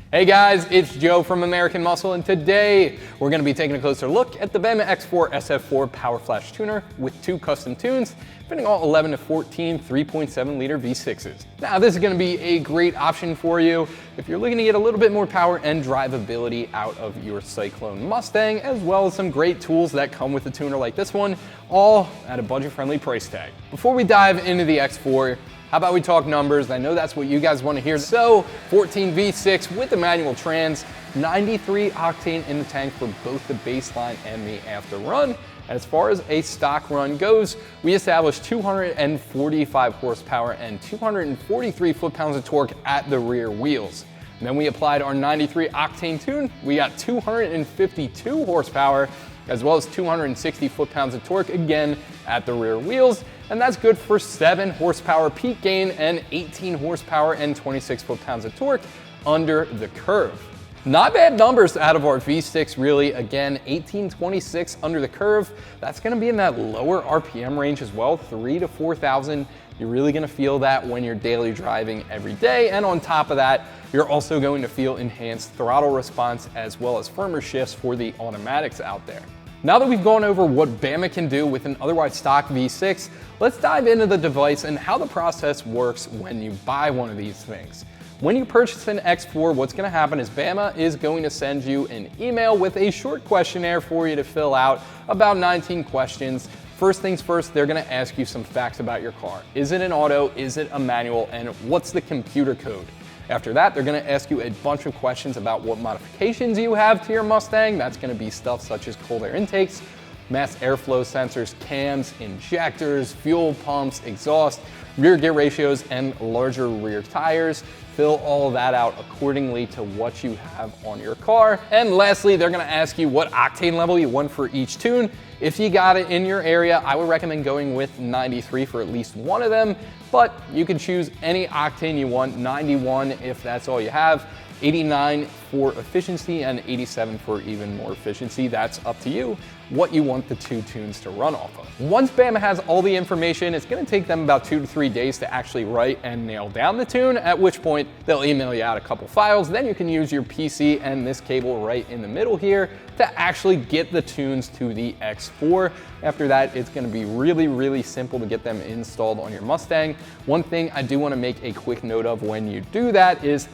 Hey guys, it's Joe from American Muscle, and today we're going to be taking a closer look at the Bama X4 SF4 Power Flash Tuner with 2 custom tunes, fitting all 11 to 14 3.7 liter V6s. Now this is going to be a great option for you if you're looking to get a little bit more power and drivability out of your Cyclone Mustang, as well as some great tools that come with a tuner like this one, all at a budget-friendly price tag. Before we dive into the X4, how about we talk numbers? I know that's what you guys want to hear. So 14 V6 with the manual trans, 93 octane in the tank for both the baseline and the after run. And as far as a stock run goes, we established 245 horsepower and 243 foot-pounds of torque at the rear wheels. And then we applied our 93 octane tune. We got 252 horsepower as well as 260 foot-pounds of torque, again at the rear wheels. And that's good for 7 horsepower peak gain and 18 horsepower and 26 foot-pounds of torque under the curve. Not bad numbers out of our V6 really. Again, 1826 under the curve. That's gonna be in that lower RPM range as well, 3,000 to 4,000. You're really gonna feel that when you're daily driving every day. And on top of that, you're also going to feel enhanced throttle response as well as firmer shifts for the automatics out there. Now that we've gone over what Bama can do with an otherwise stock V6, let's dive into the device and how the process works when you buy one of these things. When you purchase an X4, what's going to happen is Bama is going to send you an email with a short questionnaire for you to fill out, about 19 questions. First things first, they're going to ask you some facts about your car. Is it an auto? Is it a manual? And what's the computer code? After that, they're going to ask you a bunch of questions about what modifications you have to your Mustang. That's going to be stuff such as cold air intakes, mass airflow sensors, cams, injectors, fuel pumps, exhaust, rear gear ratios, and larger rear tires. Fill all that out accordingly to what you have on your car. And lastly, they're going to ask you what octane level you want for each tune. If you got it in your area, I would recommend going with 93 for at least one of them, but you can choose any octane you want, 91 if that's all you have, 89 for efficiency, and 87 for even more efficiency. That's up to you what you want the 2 tunes to run off of. Once Bama has all the information, it's going to take them about 2 to 3 days to actually write and nail down the tune, at which point they'll email you out a couple files. Then you can use your PC and this cable right in the middle here to actually get the tunes to the X4. After that, it's going to be really simple to get them installed on your Mustang. One thing I do want to make a quick note of when you do that is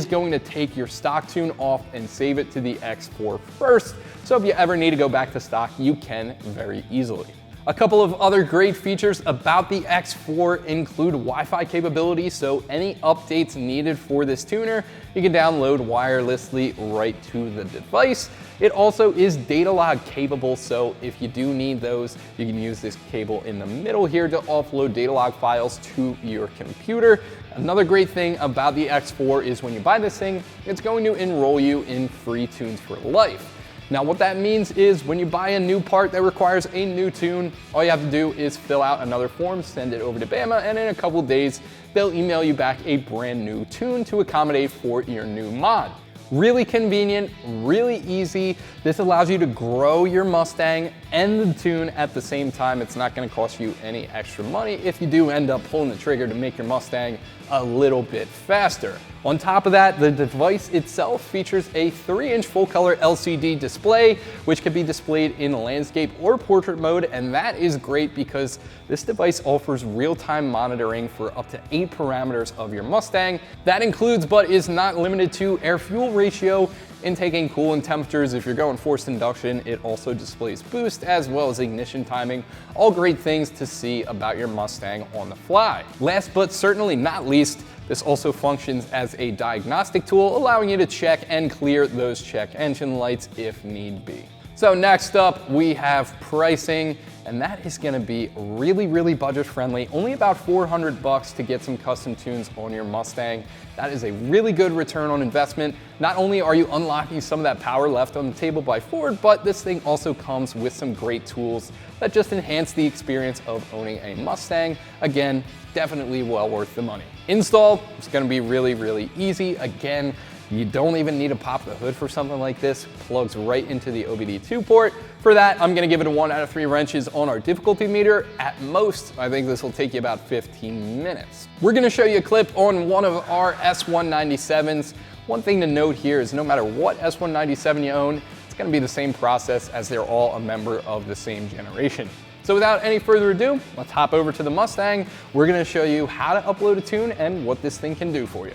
going to take your stock tune off and save it to the X4 first. So if you ever need to go back to stock, you can very easily. A couple of other great features about the X4 include Wi-Fi capability, so any updates needed for this tuner, you can download wirelessly right to the device. It also is Datalog capable, so if you do need those, you can use this cable in the middle here to offload Datalog files to your computer. Another great thing about the X4 is when you buy this thing, it's going to enroll you in free tunes for life. Now what that means is when you buy a new part that requires a new tune, all you have to do is fill out another form, send it over to Bama, and in a couple days, they'll email you back a brand new tune to accommodate for your new mod. Really convenient, really easy. This allows you to grow your Mustang and the tune at the same time. It's not going to cost you any extra money if you do end up pulling the trigger to make your Mustang a little bit faster. On top of that, the device itself features a 3-inch full-color LCD display, which can be displayed in landscape or portrait mode, and that is great because this device offers real-time monitoring for up to 8 parameters of your Mustang. That includes, but is not limited to, air-fuel ratio, intake and coolant temperatures. If you're going forced induction, it also displays boost as well as ignition timing. All great things to see about your Mustang on the fly. Last but certainly not least, this also functions as a diagnostic tool, allowing you to check and clear those check engine lights if need be. So next up, we have pricing, and that is gonna be really budget friendly. Only about $400 to get some custom tunes on your Mustang. That is a really good return on investment. Not only are you unlocking some of that power left on the table by Ford, but this thing also comes with some great tools that just enhance the experience of owning a Mustang. Again, definitely well worth the money. Install is gonna be really easy. Again, you don't even need to pop the hood for something like this. Plugs right into the Obd2 port. For that, I'm gonna give it a 1 out of 3 wrenches on our difficulty meter. At most, I think this will take you about 15 minutes. We're gonna show you a clip on one of our S197s One thing to note here is no matter what S197 you own, it's going to be the same process as they're all a member of the same generation. So without any further ado, let's hop over to the Mustang. We're going to show you how to upload a tune and what this thing can do for you.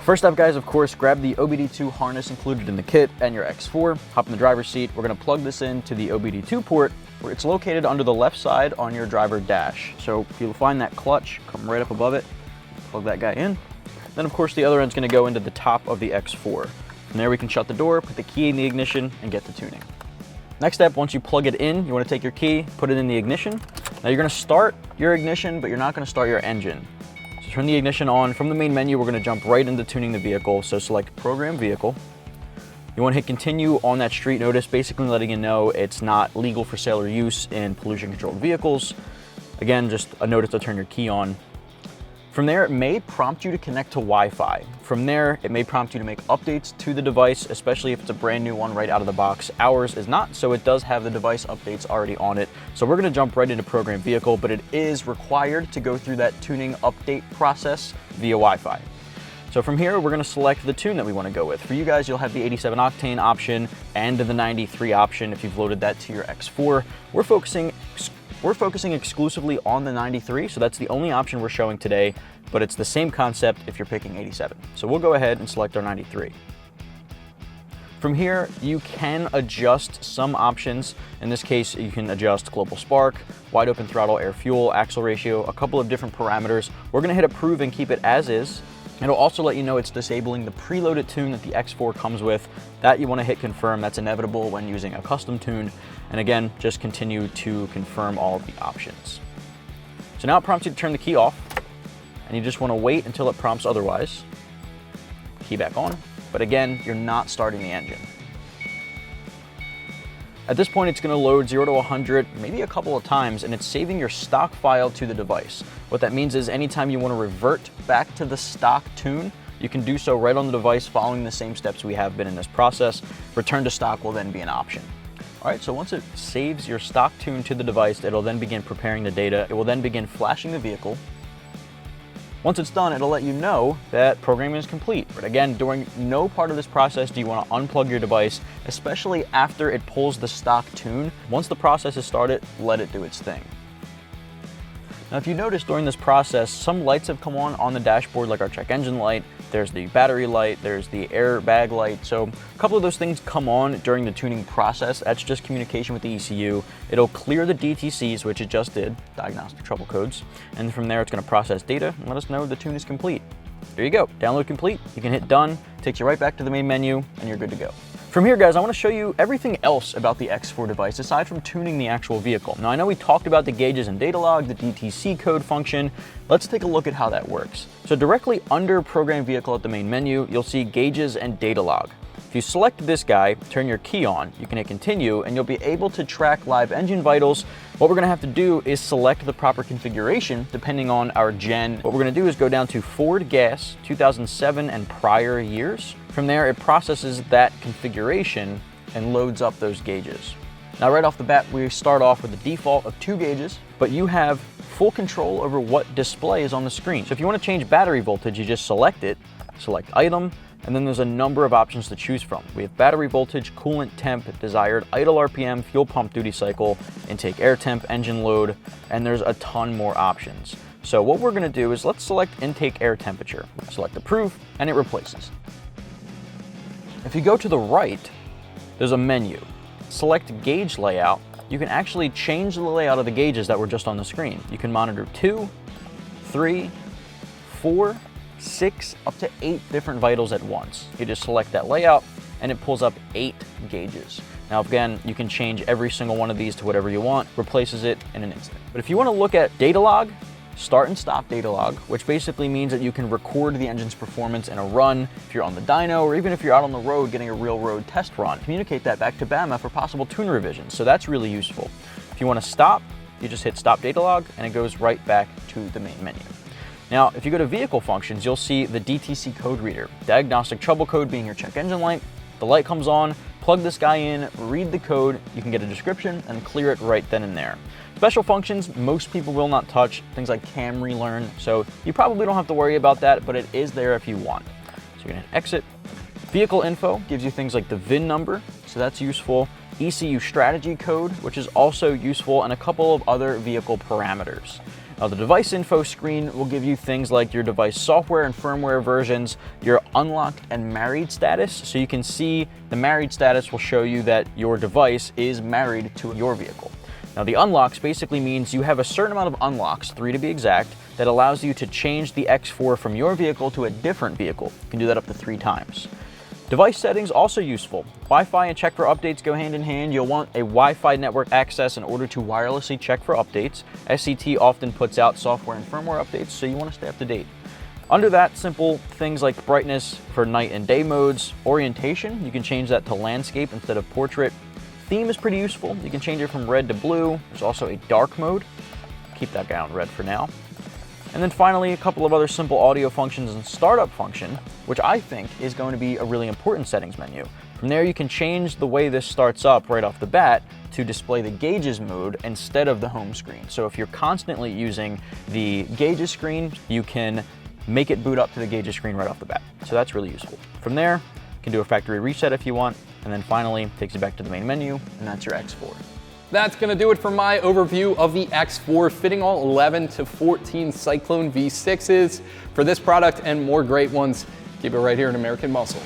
First up, guys, of course, grab the Obd2 harness included in the kit and your X4. Hop in the driver's seat. We're going to plug this into the Obd2 port, where it's located under the left side on your driver dash. So you'll find that clutch, come right up above it, plug that guy in. Then, of course, the other end's going to go into the top of the X4. From there, we can shut the door, put the key in the ignition, and get to tuning. Next step, once you plug it in, you want to take your key, put it in the ignition. Now you're going to start your ignition, but you're not going to start your engine. So turn the ignition on. From the main menu, we're going to jump right into tuning the vehicle. So select Program Vehicle. You want to hit Continue on that street notice, basically letting you know it's not legal for sale or use in pollution-controlled vehicles. Again, just a notice to turn your key on. From there, it may prompt you to connect to Wi-Fi. From there, it may prompt you to make updates to the device, especially if it's a brand new one right out of the box. Ours is not, so it does have the device updates already on it. So we're gonna jump right into Program Vehicle, but it is required to go through that tuning update process via Wi-Fi. So from here, we're gonna select the tune that we wanna go with. For you guys, you'll have the 87 octane option and the 93 option if you've loaded that to your X4. We're focusing exclusively on the 93, so that's the only option we're showing today, but it's the same concept if you're picking 87. So we'll go ahead and select our 93. From here, you can adjust some options. In this case, you can adjust global spark, wide open throttle, air fuel, axle ratio, a couple of different parameters. We're gonna hit approve and keep it as is. It'll also let you know it's disabling the preloaded tune that the X4 comes with. That you want to hit confirm. That's inevitable when using a custom tune. And again, just continue to confirm all of the options. So now it prompts you to turn the key off, and you just want to wait until it prompts otherwise. Key back on, but again, you're not starting the engine. At this point, it's going to load 0 to 100 maybe a couple of times, and it's saving your stock file to the device. What that means is anytime you want to revert back to the stock tune, you can do so right on the device following the same steps we have been in this process. Return to stock will then be an option. All right, so once it saves your stock tune to the device, it'll then begin preparing the data. It will then begin flashing the vehicle. Once it's done, it'll let you know that programming is complete. But again, during no part of this process do you want to unplug your device, especially after it pulls the stock tune. Once the process is started, let it do its thing. Now, if you notice during this process, some lights have come on the dashboard, like our check engine light. There's the battery light, there's the airbag light. So a couple of those things come on during the tuning process. That's just communication with the ECU. It'll clear the DTCs, which it just did, diagnostic trouble codes. And from there, it's gonna process data and let us know the tune is complete. There you go, download complete. You can hit done, takes you right back to the main menu, and you're good to go. From here, guys, I want to show you everything else about the X4 device aside from tuning the actual vehicle. Now, I know we talked about the gauges and Datalog, the DTC code function. Let's take a look at how that works. So directly under Program Vehicle at the main menu, you'll see gauges and Datalog. If you select this guy, turn your key on, you can hit continue, and you'll be able to track live engine vitals. What we're gonna have to do is select the proper configuration depending on our gen. What we're gonna do is go down to Ford Gas 2007 and prior years. From there, it processes that configuration and loads up those gauges. Now, right off the bat, we start off with a default of 2 gauges, but you have full control over what display is on the screen. So if you wanna change battery voltage, you just select it, select item, and then there's a number of options to choose from. We have battery voltage, coolant temp, desired idle RPM, fuel pump duty cycle, intake air temp, engine load, and there's a ton more options. So what we're gonna do is let's select intake air temperature. Select approve, and it replaces. If you go to the right, there's a menu. Select gauge layout. You can actually change the layout of the gauges that were just on the screen. You can monitor 2, 3, 4, 6, up to 8 different vitals at once. You just select that layout and it pulls up 8 gauges. Now again, you can change every single one of these to whatever you want, replaces it in an instant. But if you want to look at Datalog, start and stop Datalog, which basically means that you can record the engine's performance in a run if you're on the dyno, or even if you're out on the road getting a real road test run. Communicate that back to Bama for possible tune revisions, so that's really useful. If you want to stop, you just hit stop Datalog and it goes right back to the main menu. Now, if you go to vehicle functions, you'll see the DTC code reader, diagnostic trouble code being your check engine light. The light comes on, plug this guy in, read the code, you can get a description and clear it right then and there. Special functions, most people will not touch, things like cam relearn, so you probably don't have to worry about that, but it is there if you want. So you're gonna exit, Vehicle info gives you things like the VIN number, so that's useful. ECU strategy code, which is also useful, and a couple of other vehicle parameters. Now, the device info screen will give you things like your device software and firmware versions, your unlocked and married status, so you can see the married status will show you that your device is married to your vehicle. Now, the unlocks basically means you have a certain amount of unlocks, 3 to be exact, that allows you to change the X4 from your vehicle to a different vehicle. You can do that up to 3 times. Device settings also useful. Wi-Fi and check for updates go hand in hand. You'll want a Wi-Fi network access in order to wirelessly check for updates. SCT often puts out software and firmware updates, so you want to stay up to date. Under that, simple things like brightness for night and day modes. Orientation, you can change that to landscape instead of portrait. Theme is pretty useful. You can change it from red to blue. There's also a dark mode. Keep that guy on red for now. And then finally, a couple of other simple audio functions and startup function, which I think is going to be a really important settings menu. From there, you can change the way this starts up right off the bat to display the gauges mode instead of the home screen. So if you're constantly using the gauges screen, you can make it boot up to the gauges screen right off the bat. So that's really useful. From there, you can do a factory reset if you want. And then finally, takes you back to the main menu, and that's your X4. That's gonna do it for my overview of the X4, fitting all 11 to 14 Cyclone V6s. For this product and more great ones, keep it right here in American Muscle.